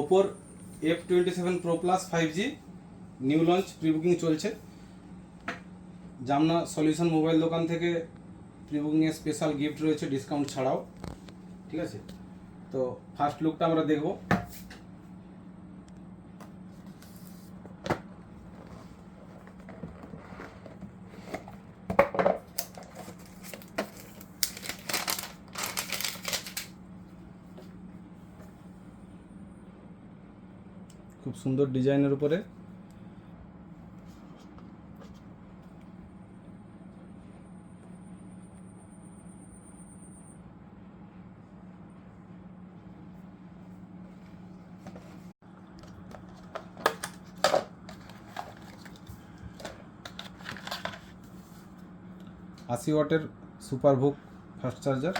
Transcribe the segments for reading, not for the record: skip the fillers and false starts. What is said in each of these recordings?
ওপোর F27 Pro Plus 5G new launch pre booking চলছে। Jamuna solution mobile দোকান থেকে pre বুকিংয়ে special gift রয়েছে discount ছাড়াও। ঠিক আছে, তো ফার্স্ট লুকটা আমরা দেখব। খুব সুন্দর ডিজাইনের উপরে আশি ওয়াটের সুপারভুক ফাস্ট চার্জার।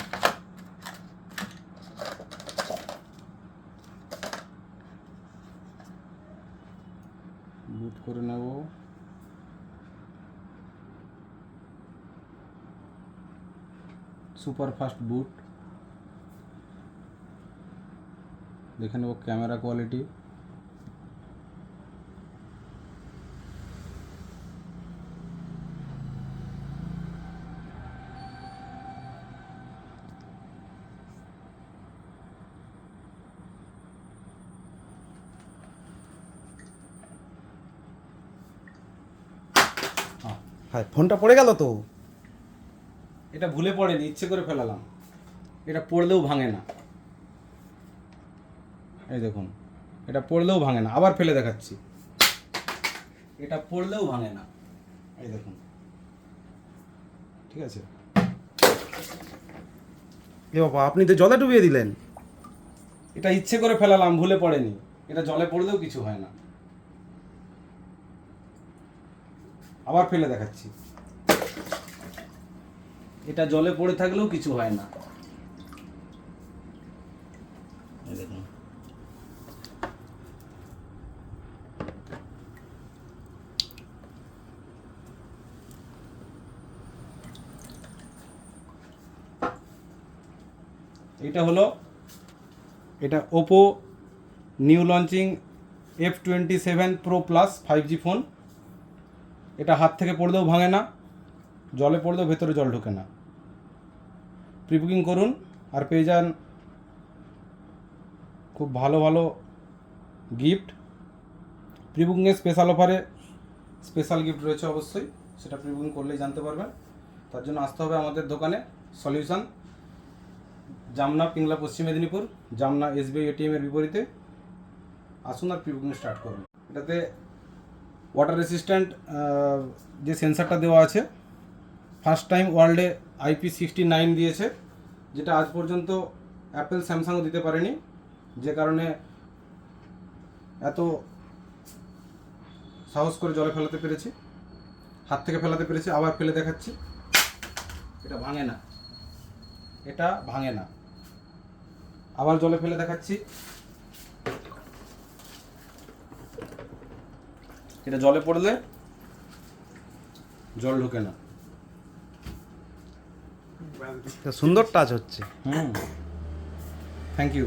বুট করে নেব। সুপার ফাস্ট বুট। দেখে নেব ক্যামেরা কোয়ালিটি। হ্যাঁ, ফোনটা পড়ে গেল তো। এটা ভুলে পড়েনি, ইচ্ছে করে ফেলালাম। এটা পড়লেও ভাঙে না, এই দেখুন, এটা পড়লেও ভাঙে না। আবার ফেলে দেখাচ্ছি, এটা পড়লেও ভাঙে না, এই দেখুন। ঠিক আছে, এ বাবা, আপনি তো জলে ডুবিয়ে দিলেন। এটা ইচ্ছে করে ফেলালাম, ভুলে পড়েনি। এটা জলে পড়লেও কিছু হয় না। আবার ফেলে দেখাচ্ছি, এটা জলে পড়ে থাকলেও কিছু হয় না, এই দেখুন। এটা হলো এটা Oppo new launching F27 Pro Plus 5G phone. এটা হাত থেকে পড়লেও ভাঙে না, জলে পড়লেও ভেতরে জল ঢোকে না। প্রি বুকিং করুন আর পেয়ে যান খুব ভালো ভালো গিফট। প্রি বুকিংয়ে স্পেশাল অফারে স্পেশাল গিফট রয়েছে অবশ্যই, সেটা প্রি বুকিং করলেই জানতে পারবেন। তার জন্য আসতে হবে আমাদের দোকানে সলিউশন, জামনা, পিংলা, পশ্চিম মেদিনীপুর, জামনা SBI ATM-এর বিপরীতে। আসুন আর প্রি বুকিং স্টার্ট করুন। এটাতে ওয়াটার রেসিস্ট্যান্ট যে সেন্সারটা দেওয়া আছে, ফার্স্ট টাইম ওয়ার্ল্ডে IP69 দিয়েছে, যেটা আজ পর্যন্ত অ্যাপেল, স্যামসাংও দিতে পারেনি। যে কারণে এত সাহস করে জলে ফেলাতে পেরেছি, হাত থেকে ফেলাতে পেরেছি। আবার ফেলে দেখাচ্ছি, এটা ভাঙে না, এটা ভাঙে না। আবার জলে ফেলে দেখাচ্ছি, এটা জলে পড়লে জল ঢোকে না। সুন্দর টাচ হচ্ছে। Thank you.